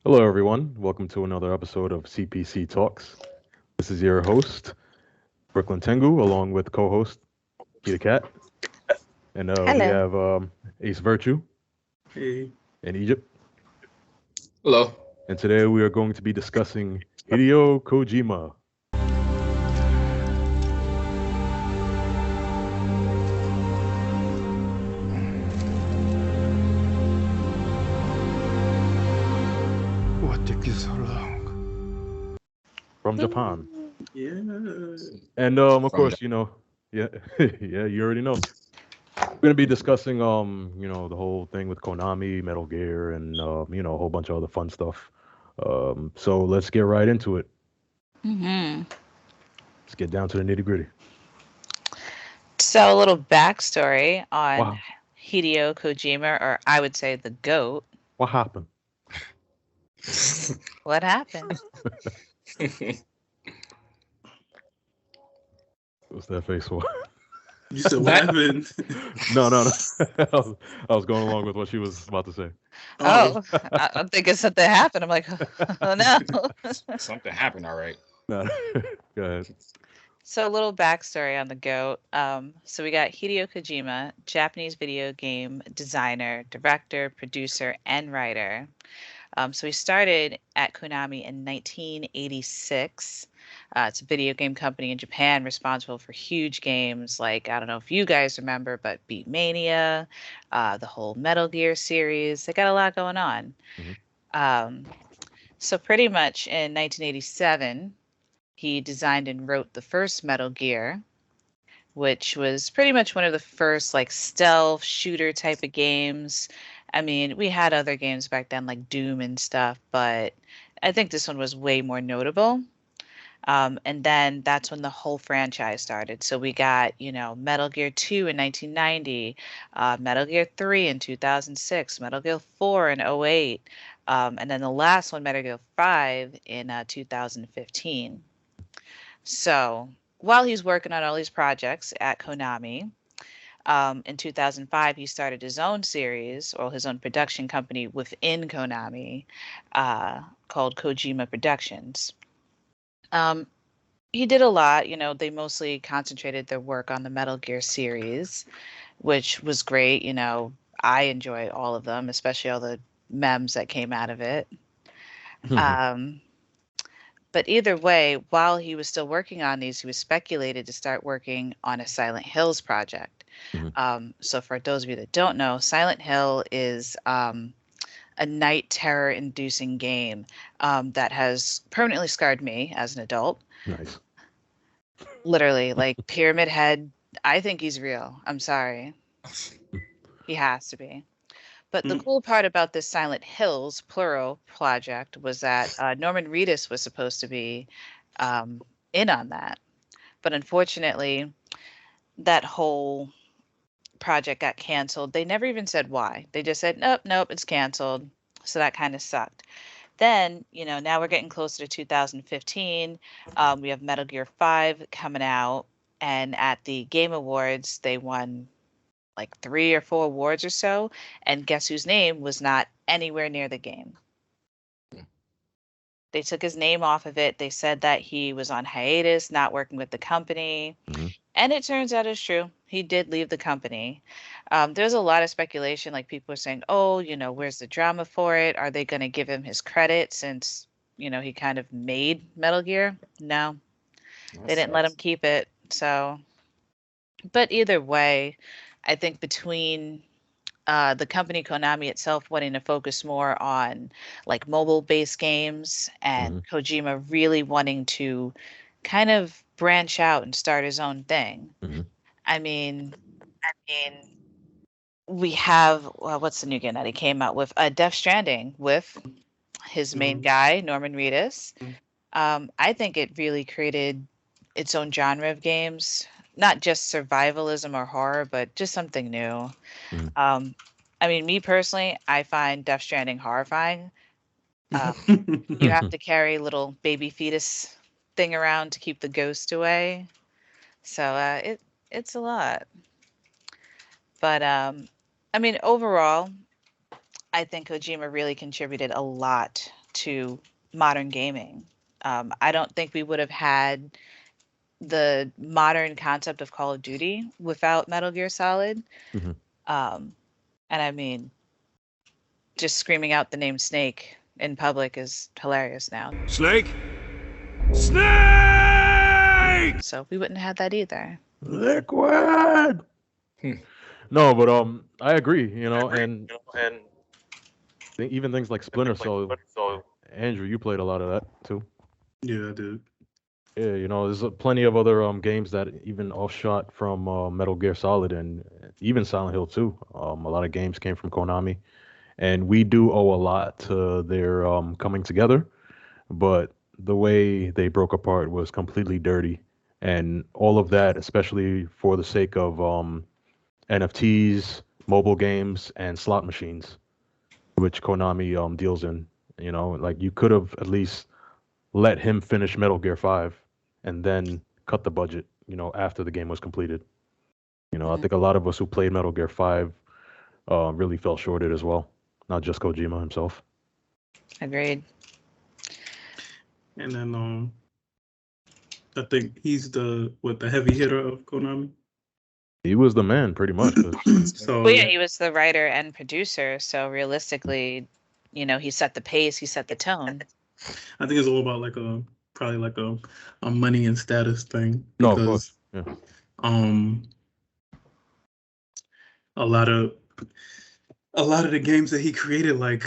Hello, everyone. Welcome to another episode of CPC Talks. This is your host, Brooklyn Tengu, along with co-host Kita Cat, and we Hello. have Ace Virtue Hey. in Egypt. Hello. And today we are going to be discussing Hideo Kojima. What took you so long? From Japan. Yeah. And of course, yeah, yeah, you already know. We're gonna be discussing the whole thing with Konami, Metal Gear, and a whole bunch of other fun stuff. So let's get right into it. hmm Let's get down to the nitty gritty. So, a little backstory on Wow, Hideo Kojima, or I would say the GOAT. what happened? What happened? What's that face for? You said what happened? No. I was going along with what she was about to say. Oh, I'm thinking something happened. I'm like, oh no. Something happened, all right. No, go ahead. So, a little backstory on the GOAT. So, we got Hideo Kojima, Japanese video game designer, director, producer, and writer. So, he started at Konami in 1986. It's a video game company in Japan responsible for huge games like, I don't know if you guys remember, but Beat Mania, the whole Metal Gear series. They got a lot going on. Mhm. So, pretty much in 1987, he designed and wrote the first Metal Gear, which was pretty much one of the first like stealth shooter type of games. I mean, we had other games back then like Doom and stuff, but I think this one was way more notable. And then that's when the whole franchise started. So we got, Metal Gear 2 in 1990, Metal Gear 3 in 2006, Metal Gear 4 in '08, and then the last one, Metal Gear 5 in 2015. So while he's working on all these projects at Konami, in 2005, he started his own series or his own production company within Konami called Kojima Productions. Um, he did a lot. They mostly concentrated their work on the Metal Gear series, which was great. I enjoy all of them, especially all the memes that came out of it. Um, But either way, while he was still working on these, he was speculated to start working on a Silent Hills project. Mhm. So, for those of you that don't know, Silent Hill is a night terror inducing game that has permanently scarred me as an adult. Nice. Literally, like Pyramid Head, I think he's real. I'm sorry. He has to be. But the cool part about this Silent Hills, plural, project was that Norman Reedus was supposed to be um, in on that. But unfortunately, that whole project got canceled. They never even said why. They just said, nope, nope, it's canceled. So that kind of sucked. Then, now we're getting closer to 2015. We have Metal Gear 5 coming out. And at the Game Awards, they won like 3 or 4 awards or so. And guess whose name was not anywhere near the game? They took his name off of it. They said that he was on hiatus, not working with the company. Mhm. And it turns out it's true. He did leave the company. There's a lot of speculation, like people are saying, oh, where's the drama for it? Are they going to give him his credit since, he kind of made Metal Gear? No, they didn't let him keep it. So, but either way, I think between the company Konami itself wanting to focus more on like mobile based games and Mhm. Kojima really wanting to kind of branch out and start his own thing. Mhm. I mean, we have what's the new game that he came out with? Death Stranding with his main guy Norman Reedus. I think it really created its own genre of games, not just survivalism or horror, but just something new. Mhm. Um, I mean, me personally, I find Death Stranding horrifying. Um, you have to carry little baby fetus thing around to keep the ghost away. So it's a lot. But I mean, overall, I think Kojima really contributed a lot to modern gaming. I don't think we would have had the modern concept of Call of Duty without Metal Gear Solid. Mhm. And I mean, just screaming out the name Snake in public is hilarious now. Snake? Snake! So we wouldn't have that either. Liquid. No, but I agree. And even things like Splinter Cell. Andrew, you played a lot of that too. Yeah, I did. Yeah, there's plenty of other games that even offshot from Metal Gear Solid and even Silent Hill 2. A lot of games came from Konami, and we do owe a lot to their coming together. But the way they broke apart was completely dirty, and all of that, especially for the sake of NFTs, mobile games, and slot machines, which Konami deals in. Like you could have at least let him finish Metal Gear 5 and then cut the budget, after the game was completed. I think a lot of us who played Metal Gear 5 really fell short of it as well, not just Kojima himself. Agreed. And then I think he's the heavy hitter of Konami. He was the man, pretty much. So Well, yeah, he was the writer and producer, so realistically, he set the pace, he set the tone. I think it's all about probably like a money and status thing. No, of course. Yeah. A lot of the games that he created, like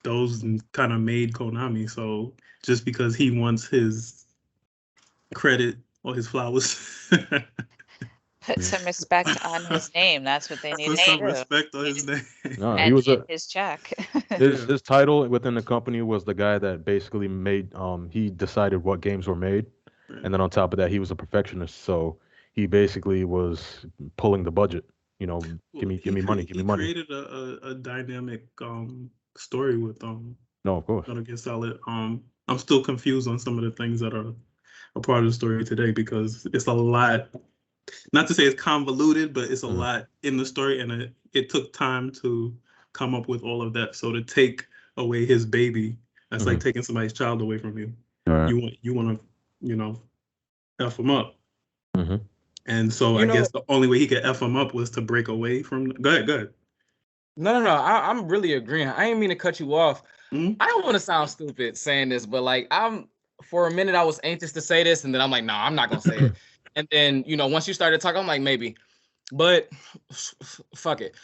those kind of made Konami. So just because he wants his credit or his flowers, Put some respect on his name. That's what they need put to some do. respect on his name. No, he And was keep his check. his title within the company was the guy that basically made he decided what games were made, and then on top of that he was a perfectionist, so he basically was pulling the budget. Give me money. He created a dynamic story with No, of course. Metal Gear Solid. I'm still confused on some of the things that are a part of the story today because it's a lot. Not to say it's convoluted, but it's a lot in the story, and it took time to come up with all of that. So to take away his baby, that's like taking somebody's child away from you. Right. You want to, F him up. Mm-hmm. And so I guess the only way he could F him up was to break away from. Go ahead. No. I'm really agreeing. I didn't mean to cut you off. Mm-hmm. I don't want to sound stupid saying this, but for a minute I was anxious to say this, and then I'm like, no, I'm not gonna say it. And then, once you started talking, I'm like, maybe. But fuck it.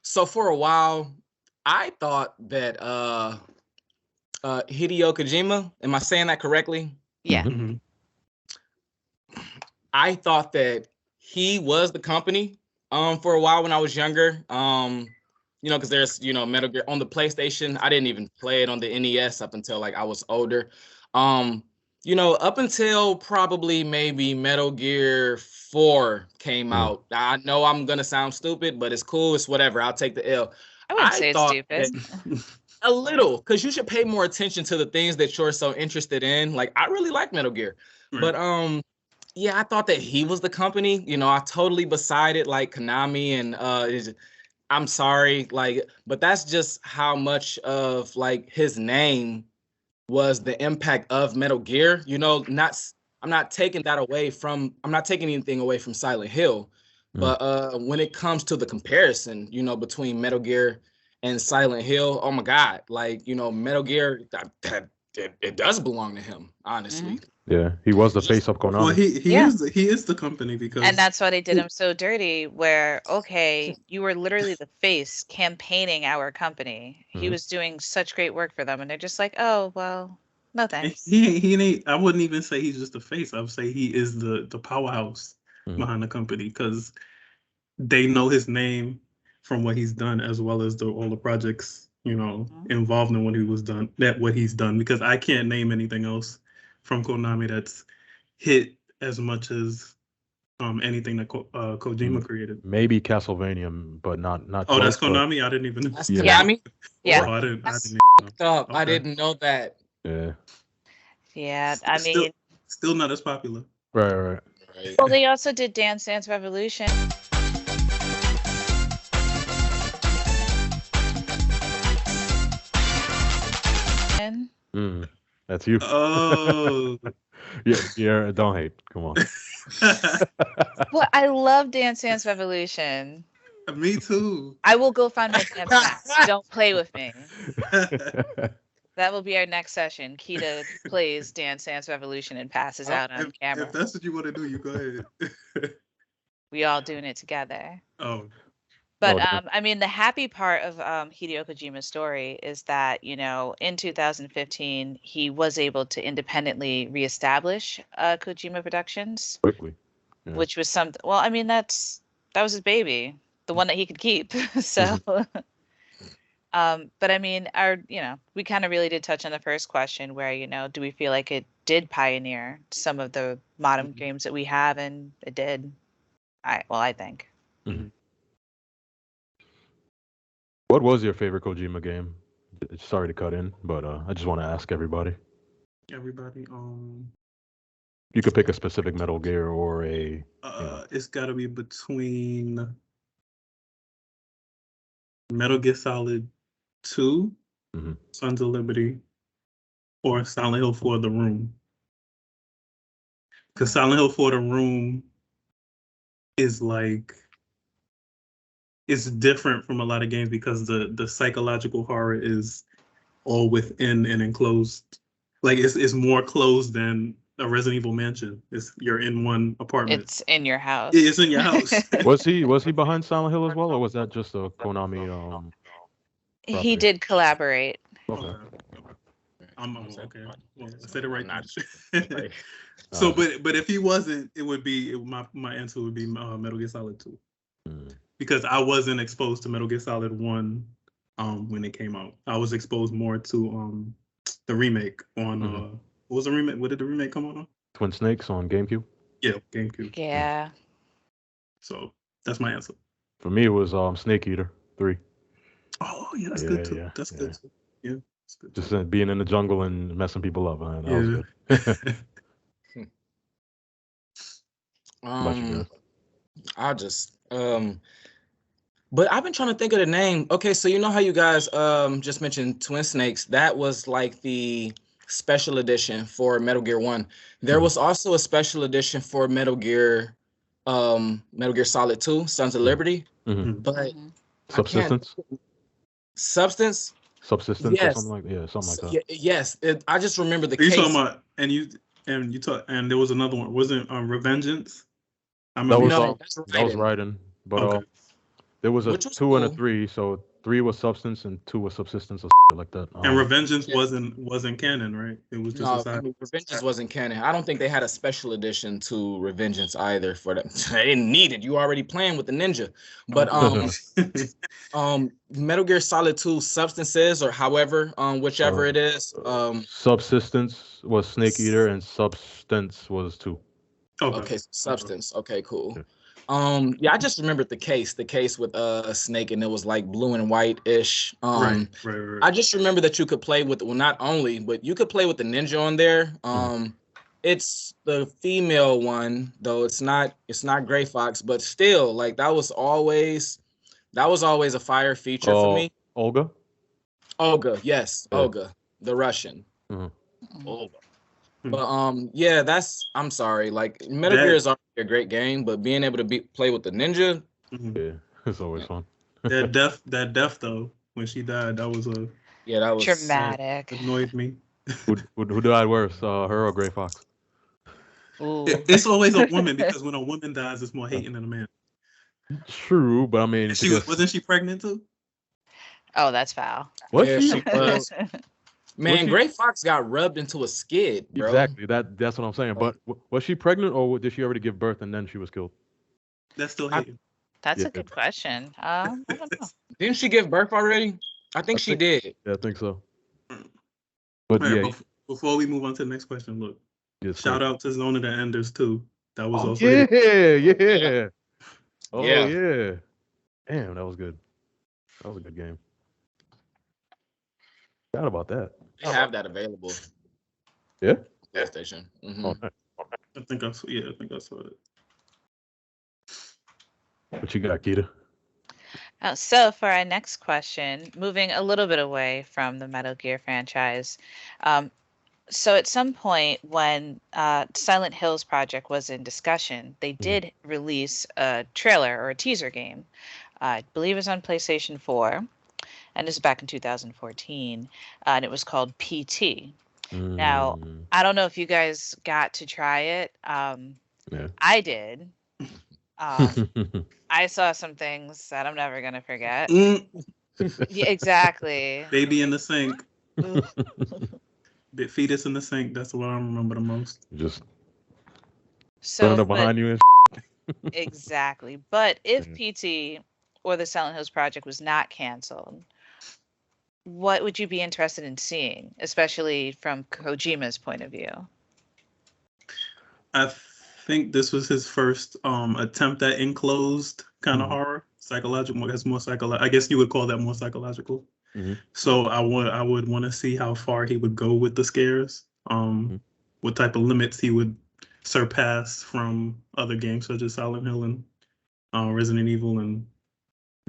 So for a while, I thought that Hideo Kojima, am I saying that correctly? Yeah. Mm-hmm. I thought that he was the company for a while when I was younger. Because there's, Metal Gear on the PlayStation. I didn't even play it on the NES up until I was older. Up until probably maybe Metal Gear 4 came out. I know I'm going to sound stupid, but it's cool. It's whatever. I'll take the L. I wouldn't say it's stupid. A little, because you should pay more attention to the things that you're so interested in. I really like Metal Gear. Right. But yeah, I thought that he was the company. I totally beside it like Konami and I'm sorry, but that's just how much of his name was the impact of Metal Gear. I'm not taking anything away from Silent Hill, but when it comes to the comparison, between Metal Gear and Silent Hill, oh my God, Metal Gear, it does belong to him, honestly. Mm-hmm. Yeah, he was the face of Konami. Well, he is the company because, and that's why they did him so dirty. Where you were literally the face campaigning our company. He was doing such great work for them, and they're just like, oh well, no thanks. He ain't. I wouldn't even say he's just the face. I would say he is the powerhouse behind the company because they know his name from what he's done as well as all the projects involved in what he's done. Because I can't name anything else from Konami that's hit as much as anything that Kojima created. Maybe Castlevania, but not. Oh, that's Konami. I didn't even know. That's Konami. Yeah. Oh, I didn't. Okay. I didn't know that. Yeah. Yeah, I mean, still not as popular. Right. Well, they also did Dance Dance Revolution. That's you. Oh. Yeah. Don't hate. Come on. Well, I love Dance Dance Revolution. Me too. I will go find my dance mask. Don't play with me. That will be our next session. Kita plays Dance Dance Revolution and passes out on camera. If that's what you want to do, you go ahead. We all doing it together. Oh. But I mean, the happy part of Hideo Kojima's story is that, you know, in 2015, he was able to independently reestablish Kojima Productions. Quickly. Yeah. Which was something. Well, I mean, that was his baby, the one that he could keep. So, but I mean, we kind of really did touch on the first question where, you know, do we feel like it did pioneer some of the modern games that we have? And it did. I think. Mm-hmm. What was your favorite Kojima game? Sorry to cut in, but I just want to ask everybody. You could pick a specific Metal Gear or a. It's got to be between Metal Gear Solid 2, Sons of Liberty, or Silent Hill 4: The Room. Because Silent Hill 4: The Room is like, it's different from a lot of games because the psychological horror is all within an enclosed, like it's more closed than a Resident Evil mansion. You're in one apartment. It's in your house. It's in your house. Was he behind Silent Hill as well, or was that just a Konami? He did collaborate. Okay. Okay. Well, I said it right now. So, but if he wasn't, it would be my answer would be Metal Gear Solid 2, because I wasn't exposed to Metal Gear Solid 1 when it came out. I was exposed more to the remake on what was the remake? What did the remake come on? Twin Snakes on GameCube. Yeah, GameCube. Yeah. So that's my answer. For me, it was Snake Eater 3. Oh yeah, that's good too. Yeah. That's good too. Yeah. Good just being in the jungle and messing people up, man. That was good. I'll just but I've been trying to think of the name. Okay, so you know how you guys just mentioned Twin Snakes? That was like the special edition for Metal Gear 1. There was also a special edition for Metal Gear Solid 2, Sons of Liberty. But Subsistence? Substance? Subsistence, yes. Or something like that. Yes. I just remember the case. You talking about, and there was another one. Wasn't Revengeance? That was Raiden. But there was a 2 and a 3, so 3 was Substance and 2 was Subsistence or like that. And Revengeance wasn't canon, right? It was just Revengeance wasn't canon. I don't think they had a special edition to Revengeance either for them. They didn't need it. You already playing with the ninja. But Metal Gear Solid 2 Substances, or however, whichever it is. Subsistence was Snake Eater and Substance was 2. Okay, Substance. Okay, cool. Yeah, I just remembered the case with Snake, and it was like blue and white-ish. Right. I just remember that you could play with, well, not only, but you could play with the ninja on there. It's the female one, though it's not Gray Fox, but still, like that was always a fire feature for me. Olga, yes, yeah. Olga, the Russian. Olga. But I'm sorry. Like Metal Gear is already a great game, but being able to play with the ninja, it's always fun. that death though, when she died, that was dramatic. Annoyed me. Who died worse, her or Gray Fox? It's always a woman, because when a woman dies, it's more hating than a man. True, but I mean, wasn't she pregnant too? Oh, that's foul. Was she? Man, Gray Fox got rubbed into a skid, bro. Exactly. That's what I'm saying. But was she pregnant, or did she already give birth and then she was killed? That's still hating. That's a good question. I don't know. Didn't she give birth already? I think she did. Yeah, I think so. But before we move on to the next question, look. Shout out to Zone of the Enders too. That was also yeah. Oh yeah. Damn, that was good. That was a good game. Forgot about that. They have that available. Yeah. Gas station. Oh, nice. I think I saw it. What you got, Kita? So for our next question, moving a little bit away from the Metal Gear franchise, So at some point when Silent Hills project was in discussion, they did release a trailer or a teaser game. I believe it was on PlayStation 4, and this is back in 2014, and it was called PT. Now, I don't know if you guys got to try it. Yeah. I did. I saw some things that I'm never gonna forget. Yeah, exactly. Baby in the sink. Ooh. The fetus in the sink. That's what I remember the most. Just So, running up but behind you and exactly. But if Yeah. PT or the Silent Hills project was not canceled, what would you be interested in seeing, especially from Kojima's point of view? I think this was his first attempt at enclosed kind of horror, psychological. That's more psychological. I guess you would call that more psychological. So I would want to see how far he would go with the scares. What type of limits he would surpass from other games such as Silent Hill and Resident Evil and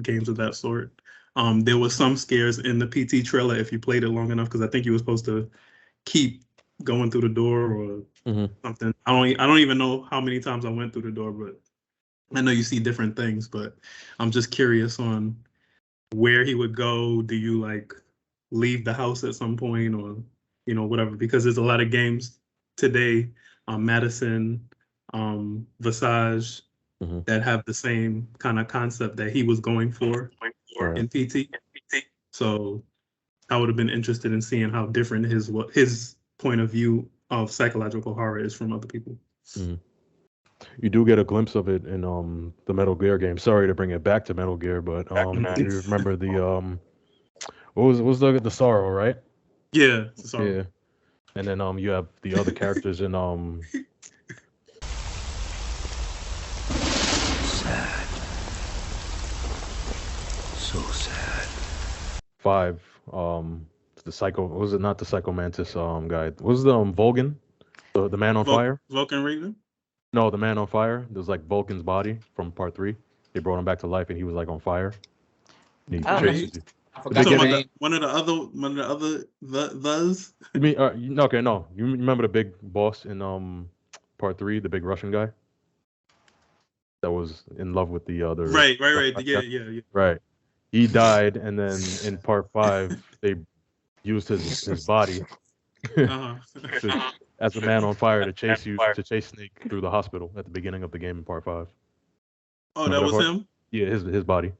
games of that sort. There was some scares in the PT trailer if you played it long enough, because I think you were supposed to keep going through the door or something. I don't even know how many times I went through the door, but I know you see different things. But I'm just curious on where he would go. Do you like leave the house at some point, or whatever? Because there's a lot of games today, Madison, Visage, that have the same kind of concept that he was going for in PT. So I would have been interested in seeing how different his point of view of psychological horror is from other people. You do get a glimpse of it in the Metal Gear game. Sorry to bring it back to Metal Gear, but you remember the what was the Sorrow, right? Yeah, Sorrow. Yeah. And then you have the other characters in Sad. So sad. 5. The Psycho, was it not the Psycho Mantis guy? What was the Vulcan? The Man on Fire? Vulcan Raven? No, the Man on Fire. There was like Vulcan's body from part 3. They brought him back to life and he was like on fire. And he chases you. I forgot the name. One of the other thes. You mean okay, no. You remember the big boss in part 3, the big Russian guy? That was in love with the other. Right. Yeah. Right. He died, and then in part 5, they used his body as a man on fire to chase Snake through the hospital at the beginning of the game in part 5. Oh, that was him? Yeah, his body.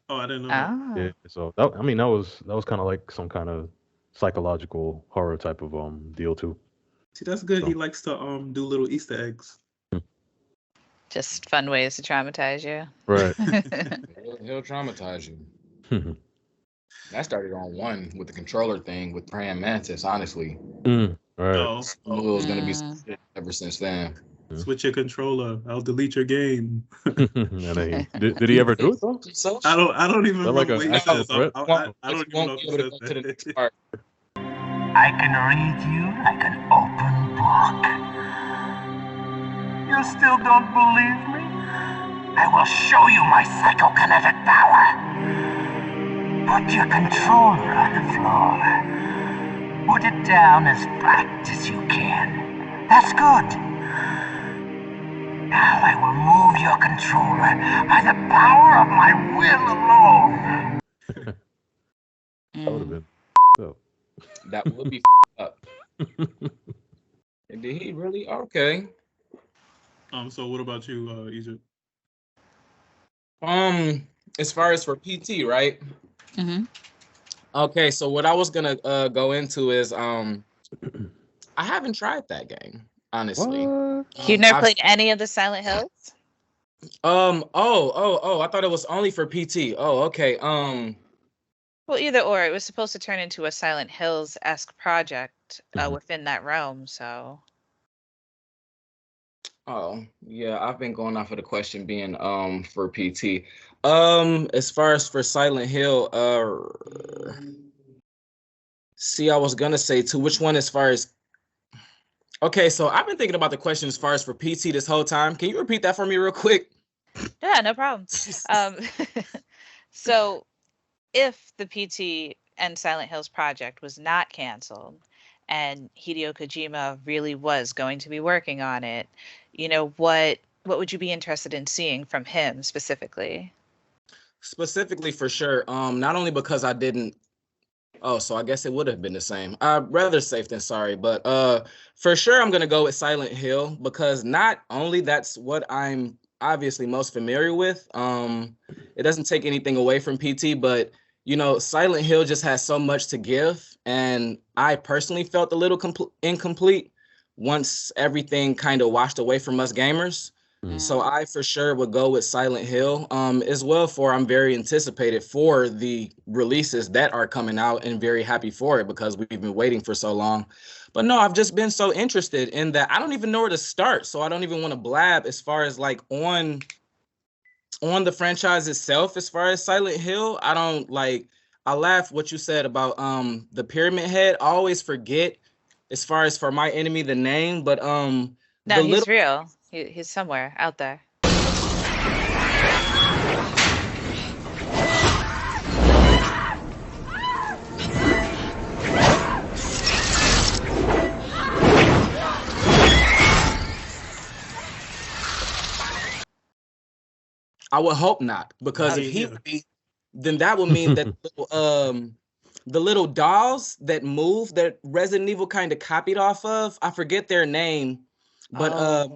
Oh, I didn't know. Yeah, so that was kind of like some kind of psychological horror type of deal too. See, that's good. So. He likes to do little Easter eggs. Just fun ways to traumatize you. Right. He'll traumatize you. That started on 1 with the controller thing with Praying Mantis, honestly. Right. Oh. I knew it was going to be shit ever since then. Switch your controller. I'll delete your game. Did he ever do it though? I don't even remember what he says. I don't even know if he says. I can read you like an open book. You still don't believe me? I will show you my psychokinetic power. Put your controller on the floor. Put it down as flat as you can. That's good. Now I will move your controller by the power of my will alone. That would have been up. That would be up. Did he really? Okay. So what about you, Egypt? As far as for PT, right? Okay, so what I was gonna go into is I haven't tried that game, honestly. You've never played any of the Silent Hills? I thought it was only for PT. Oh, okay. Well, either or. It was supposed to turn into a Silent Hills-esque project within that realm, so. Oh, yeah, I've been going off of the question being for PT. As far as for Silent Hill, see, I was gonna say too, which one as far as okay, so I've been thinking about the question as far as for PT this whole time. Can you repeat that for me real quick? Yeah, no problem. So if the PT and Silent Hills project was not canceled and Hideo Kojima really was going to be working on it, what would you be interested in seeing from him specifically? Specifically, for sure. Not only because I didn't. Oh, so I guess it would have been the same. Rather safe than sorry, but for sure I'm gonna go with Silent Hill because not only that's what I'm obviously most familiar with. It doesn't take anything away from PT, but Silent Hill just has so much to give, and I personally felt a little incomplete once everything kind of washed away from us gamers. So I for sure would go with Silent Hill as well. For I'm very anticipated for the releases that are coming out and very happy for it because we've been waiting for so long. But no, I've just been so interested in that I don't even know where to start. So I don't even want to blab as far as like on the franchise itself. As far as Silent Hill, I don't like. I laugh what you said about the Pyramid Head. I always forget as far as for my enemy the name, but No, he's real. He's somewhere out there. I would hope not, because if he would be, then that would mean that the little dolls that move that Resident Evil kind of copied off of, I forget their name, but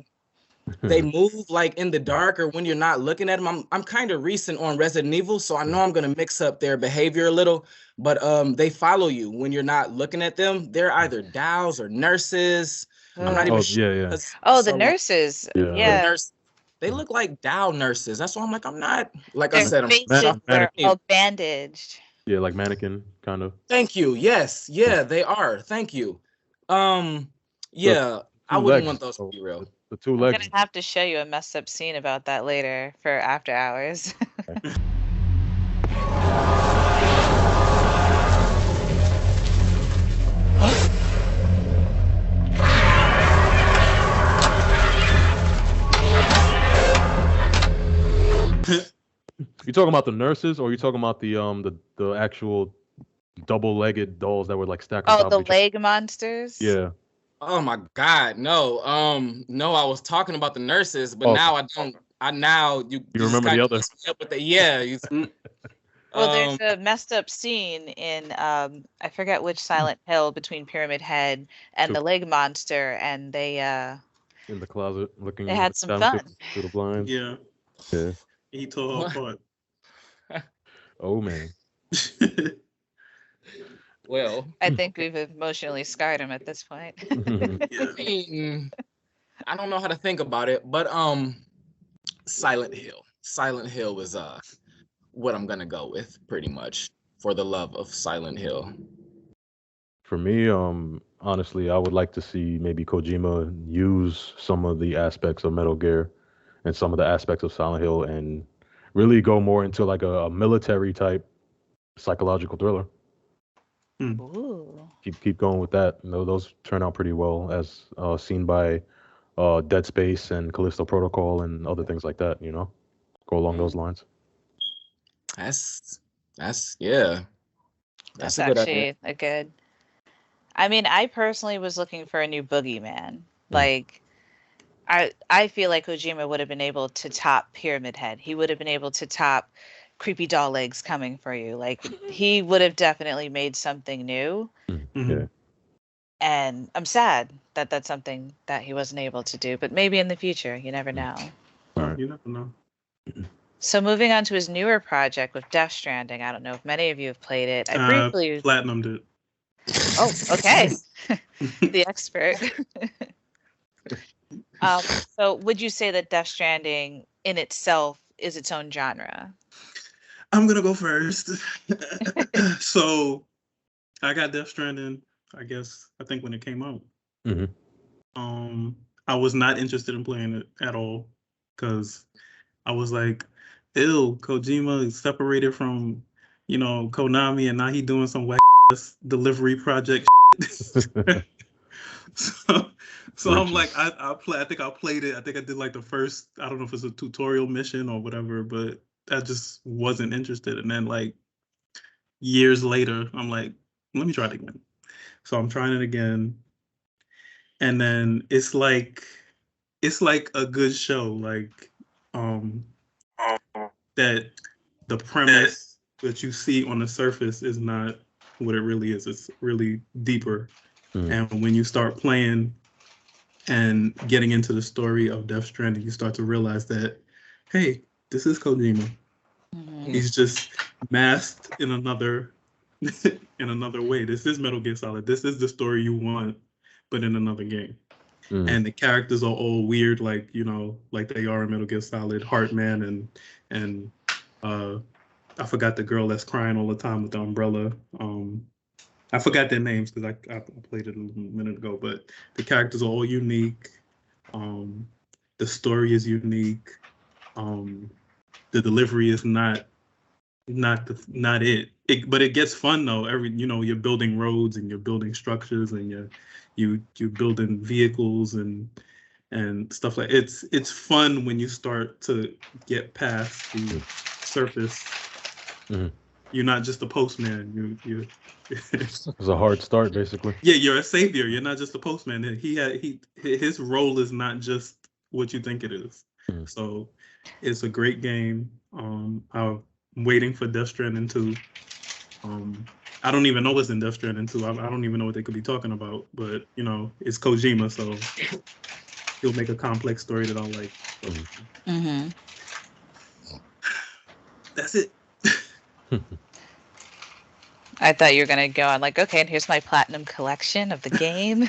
they move like in the dark or when you're not looking at them. I'm kind of recent on Resident Evil, so I know I'm gonna mix up their behavior a little, but they follow you when you're not looking at them. They're either dolls or nurses. I'm not even sure. Yeah. The nurses. Yeah. The nurse, they look like doll nurses. That's why I'm like, I'm not, like I said, they're all bandaged. Yeah, like mannequin kind of. Thank you. Yes. Yeah, they are. Thank you. Yeah, I wouldn't want those to be real. The two legs. I'm gonna have to show you a messed up scene about that later for after hours. You talking about the nurses, or you talking about the actual double-legged dolls that were like stacked on top the of each other? leg monsters? Yeah. Oh my God, no. No, I was talking about the nurses, but now I don't. You remember the other? Up with yeah. Well, there's a messed up scene in I forget which Silent Hill between Pyramid Head and the leg monster, and they in the closet looking. They had some fun through the blinds. Yeah. Yeah. He tore her apart. Oh man. Well, I think we've emotionally scarred him at this point. I don't know how to think about it, but Silent Hill was what I'm gonna go with pretty much for the love of Silent Hill. For me, honestly, I would like to see maybe Kojima use some of the aspects of Metal Gear and some of the aspects of Silent Hill and really go more into like a military type psychological thriller. Ooh. Keep going with that. Those turn out pretty well, as seen by Dead Space and Callisto Protocol and other things like that. Go along those lines. That's yeah. That's actually a good. I mean, I personally was looking for a new Boogeyman. Like, I feel like Kojima would have been able to top Pyramid Head. He would have been able to top creepy doll legs coming for you. Like, he would have definitely made something new. Yeah. And I'm sad that that's something that he wasn't able to do. But maybe in the future, you never know. Right. You never know. So moving on to his newer project with Death Stranding. I don't know if many of you have played it. I briefly platinumed it. Oh, okay. The expert. So would you say that Death Stranding in itself is its own genre? I'm gonna go first. So I got Death Stranding, I think when it came out. Mm-hmm. I was not interested in playing it at all because I was like, ew, Kojima is separated from, Konami, and now he doing some whack delivery project. So I'm like, I think I played it. I think I did like the first, I don't know if it's a tutorial mission or whatever, but I just wasn't interested. And then like years later, I'm like, let me try it again. So I'm trying it again, and then it's like a good show, like that the premise that you see on the surface is not what it really is. It's really deeper. And when you start playing and getting into the story of Death Stranding, you start to realize that, hey, this is Kojima. He's just masked in another way. This is Metal Gear Solid. This is the story you want, but in another game. And the characters are all weird, like like they are in Metal Gear Solid. Heartman and I forgot the girl that's crying all the time with the umbrella. I forgot their names because I played it a minute ago. But the characters are all unique. The story is unique. The delivery is not it. But it gets fun though. You're building roads and you're building structures and you're building vehicles and stuff like it's fun when you start to get past the surface. You're not just a postman. You It's a hard start, basically. Yeah, you're a savior. You're not just a postman. His role is not just what you think it is. So it's a great game. I'm waiting for Death Stranding 2. I don't even know what's in Death Stranding 2. I don't even know what they could be talking about. But it's Kojima, so he'll make a complex story that I'll like. That's it. I thought you were gonna go on like, okay, and here's my platinum collection of the game.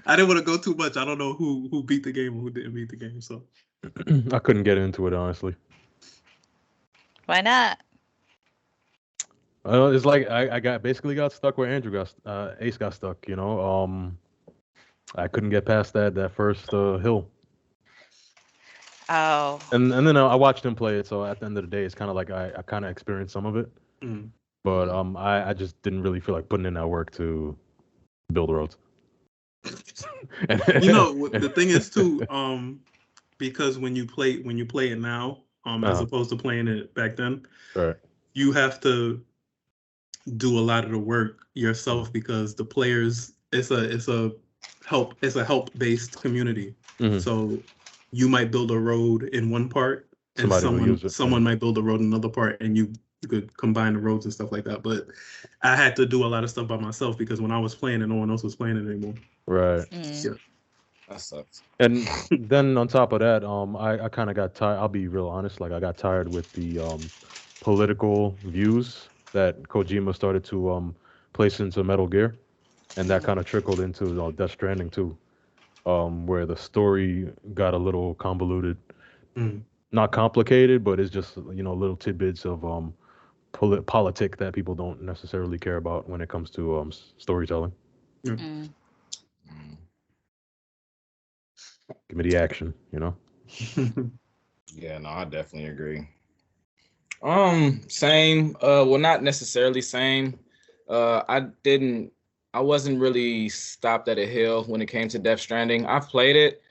I didn't want to go too much. I don't know who beat the game and who didn't beat the game. So I couldn't get into it, honestly. Why not? It's like I basically got stuck where Ace got stuck. I couldn't get past that first hill. Oh. And then I watched him play it, so at the end of the day, it's kind of like I kind of experienced some of it, but I just didn't really feel like putting in that work to build roads. The thing is too, because when you play it now, as opposed to playing it back then, right, you have to do a lot of the work yourself because the players it's a help based community, so. You might build a road in one part, and someone might build a road in another part, and you could combine the roads and stuff like that. But I had to do a lot of stuff by myself because when I was playing it, no one else was playing it anymore. Right. Yeah. That sucks. And then on top of that, I kind of got tired. I'll be real honest. Like I got tired with the political views that Kojima started to place into Metal Gear, and that kind of trickled into Death Stranding too. Where the story got a little convoluted, not complicated, but it's just little tidbits of politic that people don't necessarily care about when it comes to storytelling. Give me the action, Yeah, no, I definitely agree. Same. Well, not necessarily same. I wasn't really stopped at a hill when it came to Death Stranding. I've played it,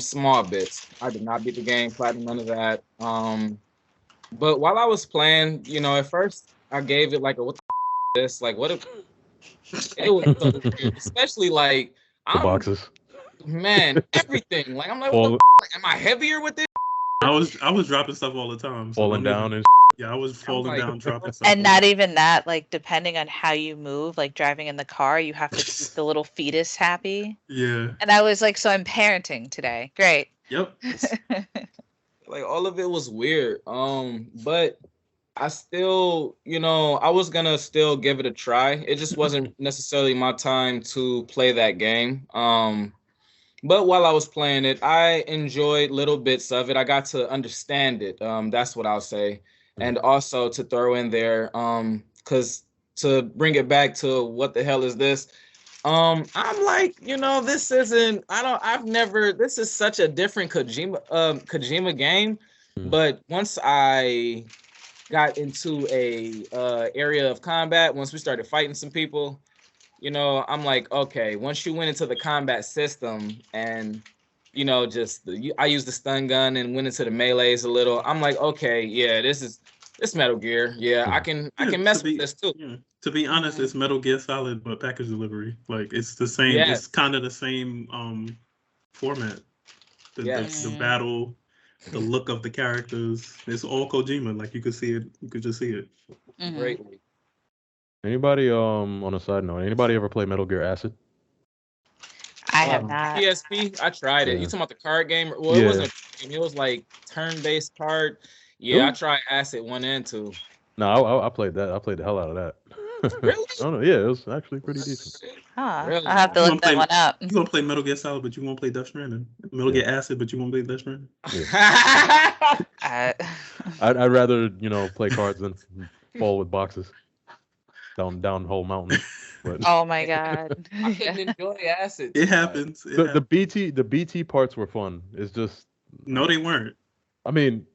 small bits. I did not beat the game, platinum, none of that. But while I was playing, at first I gave it like a what the this, like what if it was so weird, especially like the boxes. Man, everything. Like I'm like, what the like, am I heavier with this? I was dropping stuff all the time. Falling down and yeah, I was falling down, dropping stuff. And not even that, like depending on how you move, like driving in the car, you have to keep the little fetus happy. Yeah. And I was like, so I'm parenting today. Great. Yep. Like all of it was weird. But I still, I was gonna still give it a try. It just wasn't necessarily my time to play that game. But while I was playing it, I enjoyed little bits of it. I got to understand it. That's what I'll say. And also to throw in there, because to bring it back to what the hell is this? I'm like, this isn't. This is such a different Kojima game. But once I got into a area of combat, once we started fighting some people, I'm like, okay, once you went into the combat system and, I used the stun gun and went into the melees a little, I'm like, okay, yeah, this is It's Metal Gear. Yeah, I can mess with this too. Yeah. To be honest, it's Metal Gear Solid, but package delivery. Like it's the same. Yes. It's kind of the same format. The battle, the look of the characters. It's all Kojima. Like you could see it. You could just see it. Greatly. Anybody on a side note, anybody ever play Metal Gear Acid? I have not. PSP, I tried it. Yeah. You talking about the card game? Well, it wasn't a game. It was like turn-based card. Yeah, I tried Acid 1 and 2. No, I played that. I played the hell out of that. Really? I don't know. Yeah, it was actually pretty decent. Huh. Really? I'll have to look that one up. You gonna play Metal Gear Solid, but you won't play Death Stranding. Metal Gear Acid, but you won't play Death Stranding. I'd rather play cards than fall with boxes down whole mountain. But Oh my god. I couldn't enjoy Acid. It happens. the BT parts were fun. It's just No, they weren't. I mean,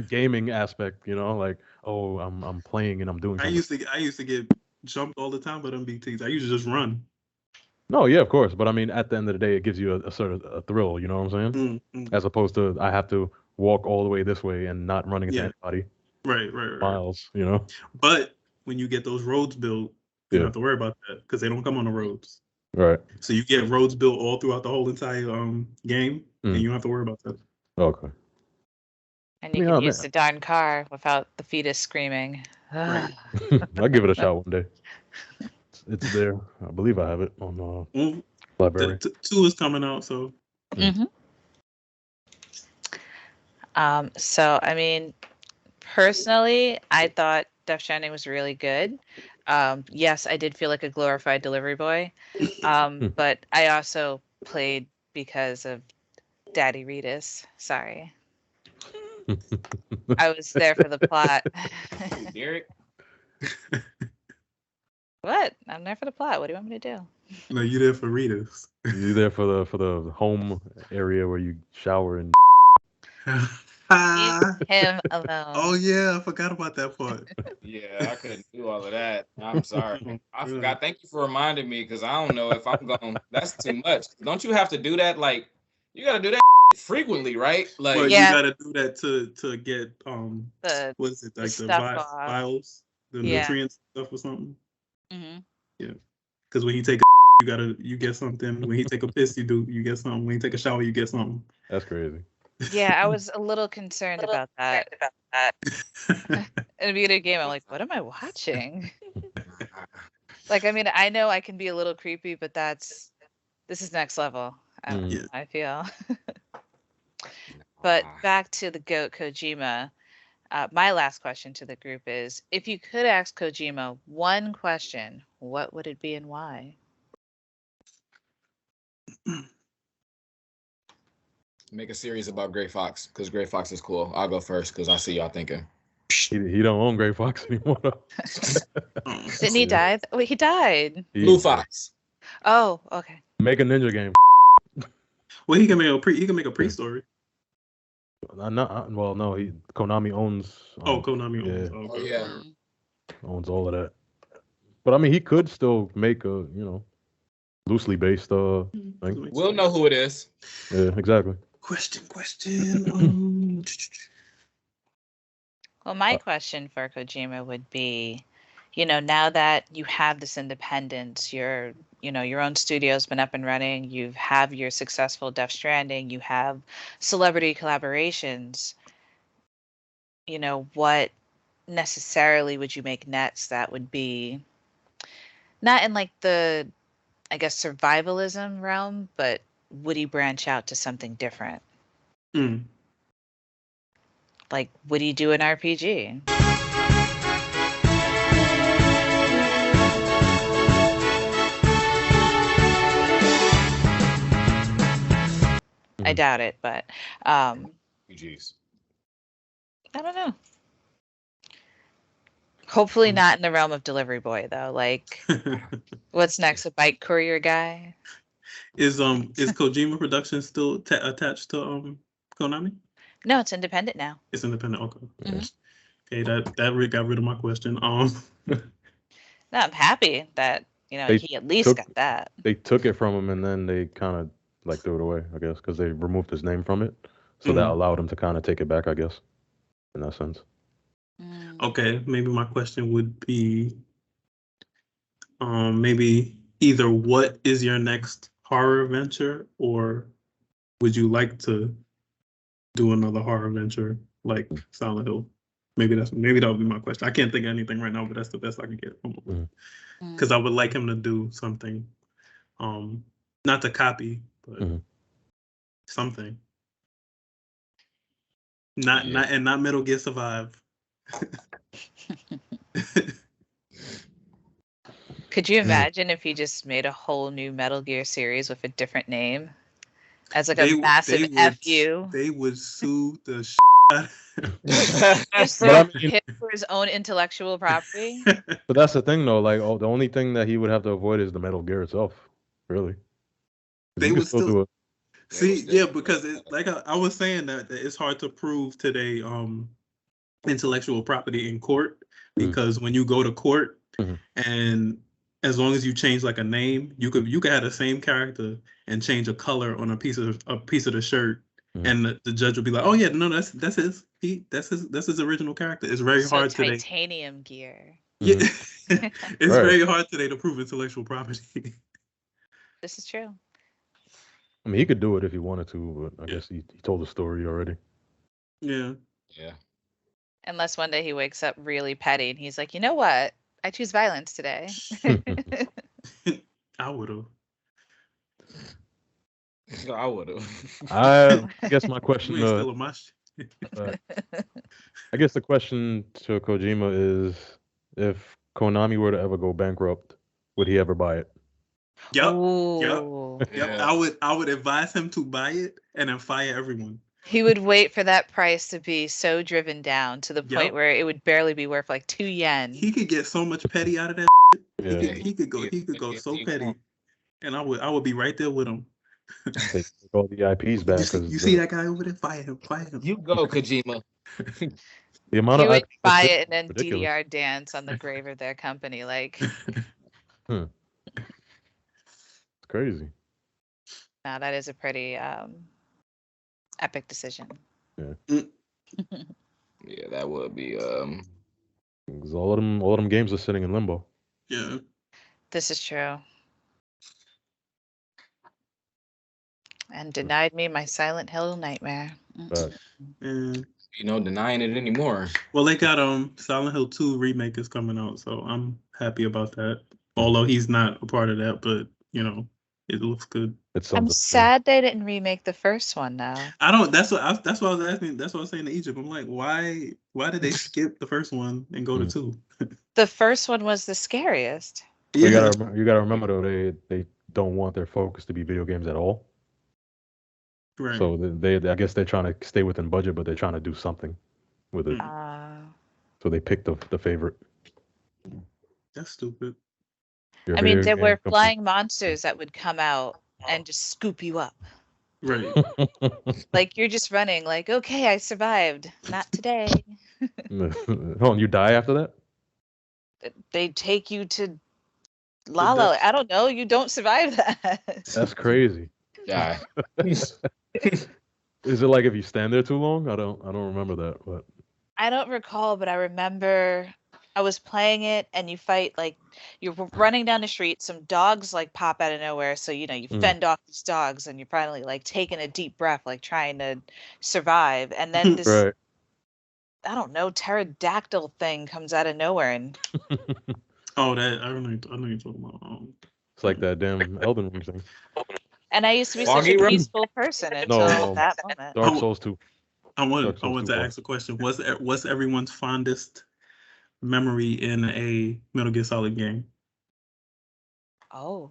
gaming aspect, like I'm playing and I'm doing something. I used to get jumped all the time by them BTs. I used to just run. No, yeah, of course, but I mean, at the end of the day, it gives you a sort of a thrill. You know what I'm saying? As opposed to I have to walk all the way this way and not running into anybody. Right. Miles, But when you get those roads built, you don't have to worry about that because they don't come on the roads. Right. So you get roads built all throughout the whole entire game, and you don't have to worry about that. Okay. And you can use the darn car without the fetus screaming. Right. I'll give it a shot one day. It's there. I believe I have it on library. 2 is coming out, so. So I mean, personally, I thought Death Stranding was really good. Yes, I did feel like a glorified delivery boy, but I also played because of Daddy Reedus. Sorry. I was there for the plot. Derek? What? I'm there for the plot. What do you want me to do? No, you there for readers. You there for the home area where you shower and. Leave him alone. Oh yeah, I forgot about that part. Yeah, I couldn't do all of that. I'm sorry. I forgot. Thank you for reminding me because I don't know if I'm going. That's too much. Don't you have to do that? Like, you got to do that frequently, right? Like, you got to do that to get what is it, like the vials, the nutrients stuff or something. Yeah, because when you take you get something. When you take a piss, you get something. When you take a shower, you get something. That's crazy. Yeah, I was a little concerned about that. In the beginning of the game, I'm like, what am I watching? Like, I mean, I know I can be a little creepy, but this is next level. I feel. But back to the GOAT Kojima. My last question to the group is, if you could ask Kojima one question, what would it be and why? Make a series about Gray Fox because Gray Fox is cool. I'll go first because I see y'all thinking. He don't own Gray Fox anymore. Didn't he die? Wait, he died. Blue Fox. Oh, okay. Make a ninja game. Well, he can make a pre-story. No, Konami owns. Konami owns. Yeah. Okay. Oh yeah. Owns all of that. But I mean, he could still make a loosely based thing. We'll know who it is. Yeah, exactly. Question. Well, my question for Kojima would be, now that you have this independence, your own studio's been up and running, you have your successful Death Stranding, you have celebrity collaborations, what necessarily would you make next that would be not in like the, I guess, survivalism realm, but would he branch out to something different? Like, would he do an RPG? I doubt it, but RPGs. I don't know. Hopefully not in the realm of delivery boy though. Like, what's next? A bike courier guy? Is Kojima Productions still attached to Konami? No, it's independent now. It's independent. Okay. Okay, that got rid of my question. No, I'm happy that he at least got that. They took it from him and then they kind of like threw it away, I guess, because they removed his name from it. So that allowed him to kind of take it back, I guess, in that sense. Okay, maybe my question would be, maybe either what is your next horror adventure, or would you like to do another horror adventure like Silent Hill? Maybe that would be my question. I can't think of anything right now, but that's the best I can get from him. Because I would like him to do something, not to copy, but something. Not Metal Gear Survive. Could you imagine if he just made a whole new Metal Gear series with a different name? As like a massive FU. They would sue the him for his own intellectual property. But that's the thing, though. Like, the only thing that he would have to avoid is the Metal Gear itself. Really, they would still do it. See, yeah, because like I was saying that it's hard to prove today intellectual property in court, because when you go to court and as long as you change like a name, you could have the same character and change a color on a piece of the shirt, and the judge would be like, "Oh yeah, no, that's his original character." It's very hard today. Titanium gear. Yeah, it's very hard today to prove intellectual property. This is true. I mean, he could do it if he wanted to, but I guess he told the story already. Yeah. Yeah. Unless one day he wakes up really petty and he's like, you know what? I choose violence today. I would have. I would have. I guess my question. Still my shit. I guess the question to Kojima is, if Konami were to ever go bankrupt, would he ever buy it? Yep. I would advise him to buy it and then fire everyone. He would wait for that price to be so driven down to the point where it would barely be worth like 2 yen. He could get so much petty out of that. Yeah. He could go so petty, and I would be right there with him. Take all the IPs back. You see that guy over there? Fire him! You go, Kojima. The amount he of would IPs buy it and then ridiculous. DDR dance on the grave of their company, like. It's crazy. Now that is a pretty epic decision. Yeah. Yeah, that would be. Because all of them games are sitting in limbo. Yeah. This is true. And denied me my Silent Hill nightmare. Denying it anymore. Well, they got Silent Hill 2 remake is coming out, so I'm happy about that. Although he's not a part of that, but it looks good. I'm sad they didn't remake the first one though. I don't. That's what I was asking. That's what I was saying to Egypt. I'm like, why did they skip the first one and go to 2? The first one was the scariest. Yeah. You gotta remember though, they don't want their focus to be video games at all. Right. So I guess they're trying to stay within budget, but they're trying to do something with it. So they picked the favorite. That's stupid. I mean, there were flying monsters that would come out and just scoop you up. Right. Like you're just running, like, okay, I survived. Not today. Hold on, you die after that? They take you to Lala. I don't know. You don't survive that. That's crazy. Yeah. Is it like if you stand there too long? I don't remember that, but I don't recall, but I remember I was playing it and you fight, like you're running down the street, some dogs like pop out of nowhere, so you fend off these dogs and you're finally like taking a deep breath, like trying to survive, and then this I don't know, pterodactyl thing comes out of nowhere and I know you're talking about. It's like that damn Elden Ring thing. And I used to be such a peaceful person until that moment. Dark Souls 2. I wanted to ask a question. What's everyone's fondest memory in a Metal Gear Solid game? Oh.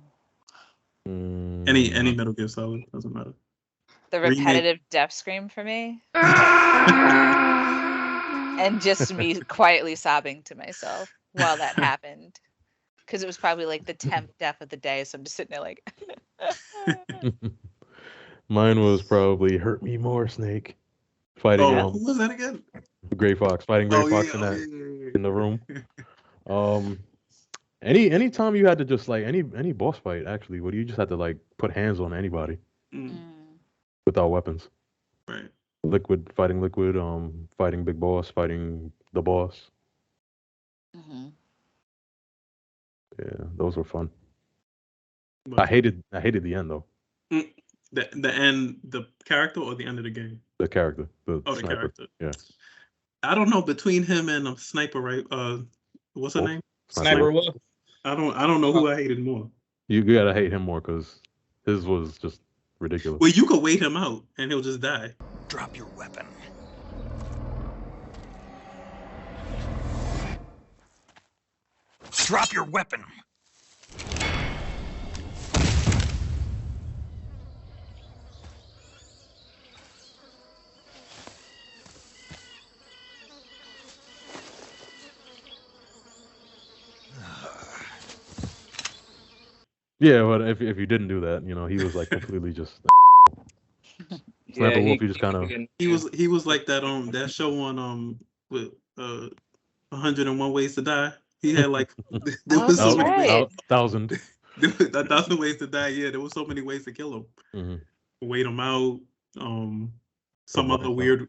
Any Metal Gear Solid, doesn't matter. The repetitive death scream for me. And just me quietly sobbing to myself while that happened. Because it was probably like the 10th death of the day, so I'm just sitting there like. Mine was probably Hurt Me More, Snake. Fighting. Who was that again? Gray Fox. Fighting Gray Fox in the room. Anytime you had to just like any boss fight actually, where you just had to like put hands on anybody without weapons. Right. Liquid fighting Liquid, fighting Big Boss, fighting the boss. Mhm. Yeah, those were fun. But I hated the end though. the end, the character or the end of the game? The character, the Oh, the sniper. character. Yeah. I don't know, between him and Sniper, right? What's her Wolf? name? Sniper Wolf. I don't know who I hated more. You gotta hate him more because his was just ridiculous. Well, you could wait him out and he'll just die. Drop your weapon. Drop your weapon. Yeah, but if you didn't do that, he was like completely just Sniper Wolf. You just kind of He was like that that show on with 101 Ways to Die. He had like there was so many ways. 1,000. There was 1,000 ways to die. Yeah, there was so many ways to kill him. Mm-hmm. Wait him out. Some other weird.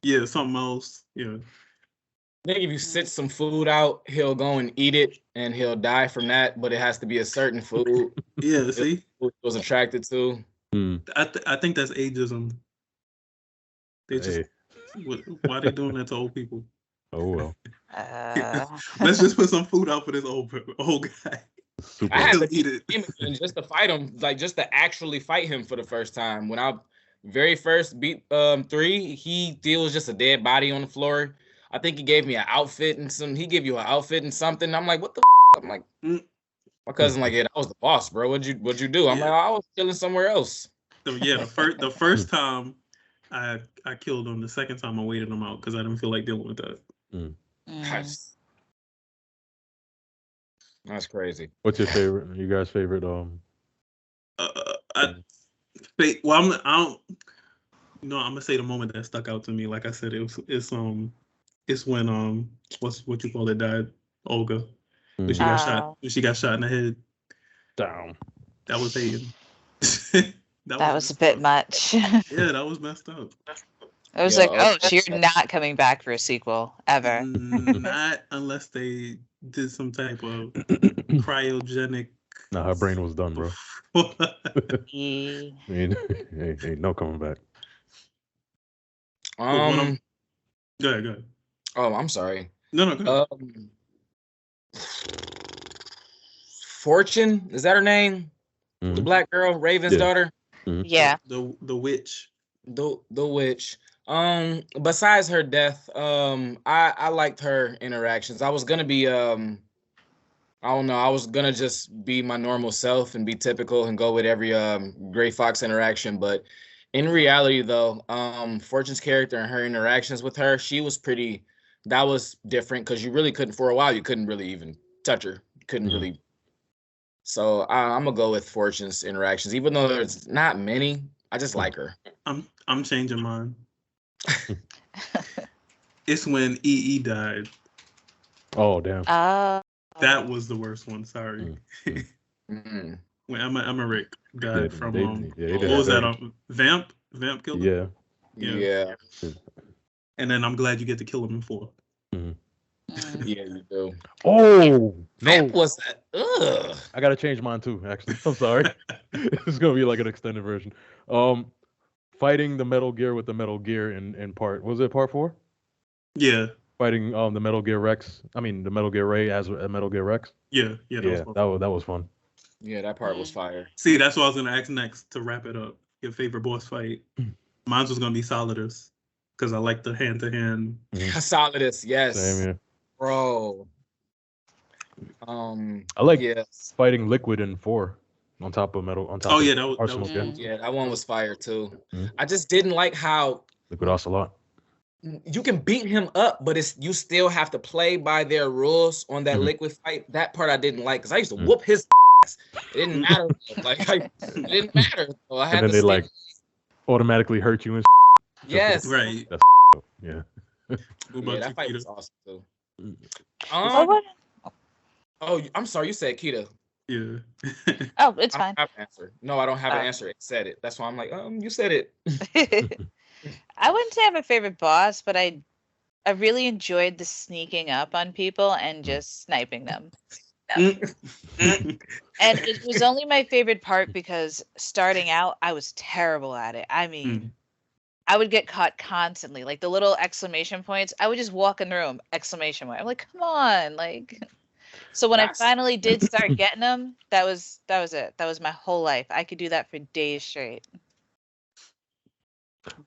Yeah, something else. Yeah. I think if you sit some food out, he'll go and eat it, and he'll die from that. But it has to be a certain food. Yeah. See, he was attracted to. I think that's ageism. They just why they doing that to old people? Oh well. Let's just put some food out for this old guy. I had to eat it just to fight him, like just to actually fight him for the first time. When I very first beat 3, he was just a dead body on the floor. I think he gave me an outfit and he gave you an outfit and something. I'm like, what the f-? I'm like, my cousin like, yeah, that was the boss, bro. What'd you do? I'm like, I was chilling somewhere else. So yeah, the first time I killed him. The second time I waited him out because I didn't feel like dealing with that. That's crazy. What's your favorite? You guys' favorite? I'm gonna say the moment that stuck out to me. Like I said, it's when what you call it died, Olga. When she got shot. When she got shot in the head. Down. That was hating. that was a bit much. Yeah, that was messed up. I was like, oh, so you're not coming back for a sequel ever. Not unless they did some type of cryogenic. Nah, her brain was done, bro. ain't no coming back. Go ahead. Oh, I'm sorry. No, go ahead. Fortune, is that her name? Mm-hmm. The black girl, Raven's daughter. Mm-hmm. Yeah. The witch. The witch. Besides her death, I liked her interactions. I was gonna be I don't know, I was gonna just be my normal self and be typical and go with every Gray Fox interaction, but in reality though, Fortune's character and her interactions with her, that was different because you really couldn't, for a while, you couldn't really even touch her. You couldn't really. So I'm gonna go with Fortune's interactions, even though there's not many. I just like her. I'm changing mine. It's when EE died. Oh damn. That was the worst one. Sorry. When Rick died from what was that? Vamp killed him. Yeah. And then I'm glad you get to kill him in 4. Yeah, you do. Oh no! What's that? Ugh. I gotta change mine too. Actually, I'm sorry. It's gonna be like an extended version. Fighting the Metal Gear with the Metal Gear in part. Was it part 4? Yeah. Fighting the Metal Gear Rex. I mean the Metal Gear Ray as a Metal Gear Rex. Yeah. That was fun. Yeah, that part was fire. See, that's what I was gonna ask next to wrap it up. Your favorite boss fight? Mine was gonna be Solidus because I like the hand-to-hand. Solidus, yes. Same here. Bro. I like fighting Liquid in 4 on top of metal. That was yeah, that one was fire too. I just didn't like how Liquid Ocelot. You can beat him up, but you still have to play by their rules on that Liquid fight. That part I didn't like because I used to whoop his ass. It didn't matter. It didn't matter. So I had and then they like automatically hurt you and. Yes. Right. That's yeah. Yeah, that fight was awesome too. I'm sorry. You said Kita. Yeah. Oh, it's fine. I don't have an answer. No, I don't have an answer. It said it. That's why I'm like, you said it. I wouldn't say I have a favorite boss, but I I really enjoyed the sneaking up on people and just sniping them. And it was only my favorite part because starting out, I was terrible at it. I mean, I would get caught constantly. Like the little exclamation points, I would just walk in the room, exclamation point. I'm like, come on, like. So when I finally did start getting them, that was it. That was my whole life. I could do that for days straight.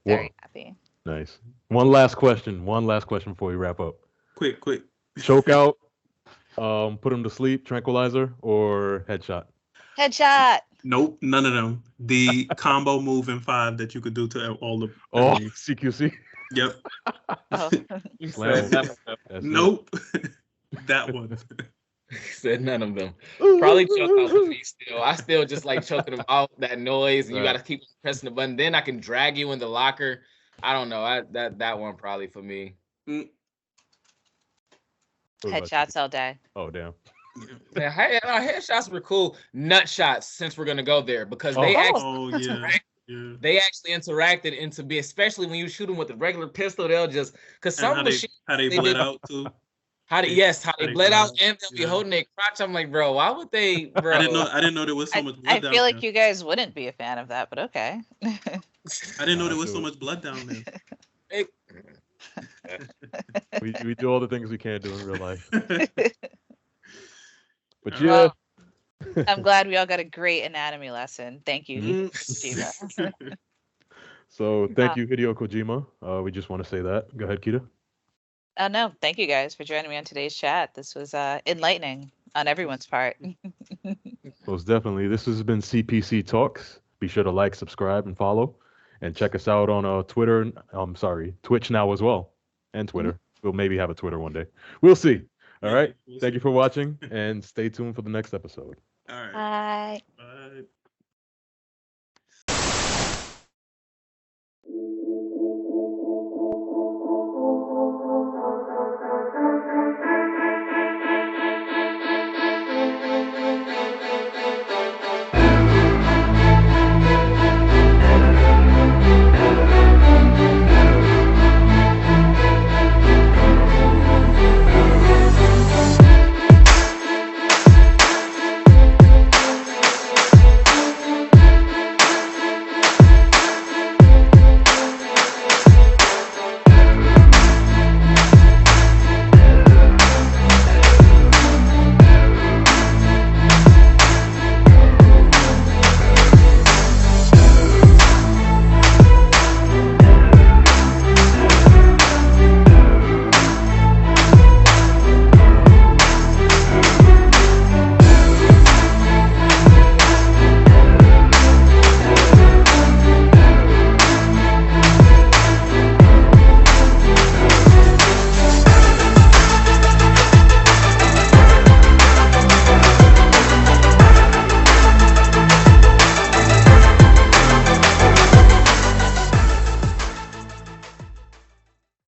Very happy. Nice. One last question before we wrap up. Quick. Choke out, put him to sleep, tranquilizer, or headshot? Headshot. Nope, none of them. The combo move in 5 that you could do to all the enemies. CQC. Yep. Oh. Nope. That one. Said none of them. Probably choke out with me still. I still just like choking them out, that noise, and you gotta keep pressing the button. Then I can drag you in the locker. I don't know. That one probably for me. Headshots all day. Oh damn. Yeah, headshots were cool. Nut shots, since we're gonna go there, because they actually they actually interacted into be, especially when you shoot them with a regular pistol, they'll just because some of the shit how they bled out too. How they bled out and they'll be holding their crotch. I'm like, bro, why would they, bro? I didn't know there was so much blood I feel like you guys wouldn't be a fan of that, but okay. I didn't know there was so much blood down there. We do all the things we can't do in real life. But well, I'm glad we all got a great anatomy lesson. Thank you, Shiva. So thank you, Hideo Kojima. We just want to say that. Go ahead, Kita. Oh no, thank you guys for joining me on today's chat. This was enlightening on everyone's part. Most definitely. This has been CPC Talks. Be sure to like, subscribe, and follow. And check us out on Twitch now as well. And Twitter. We'll maybe have a Twitter one day. We'll see. All right. Thank you for watching, and stay tuned for the next episode. All right. Bye.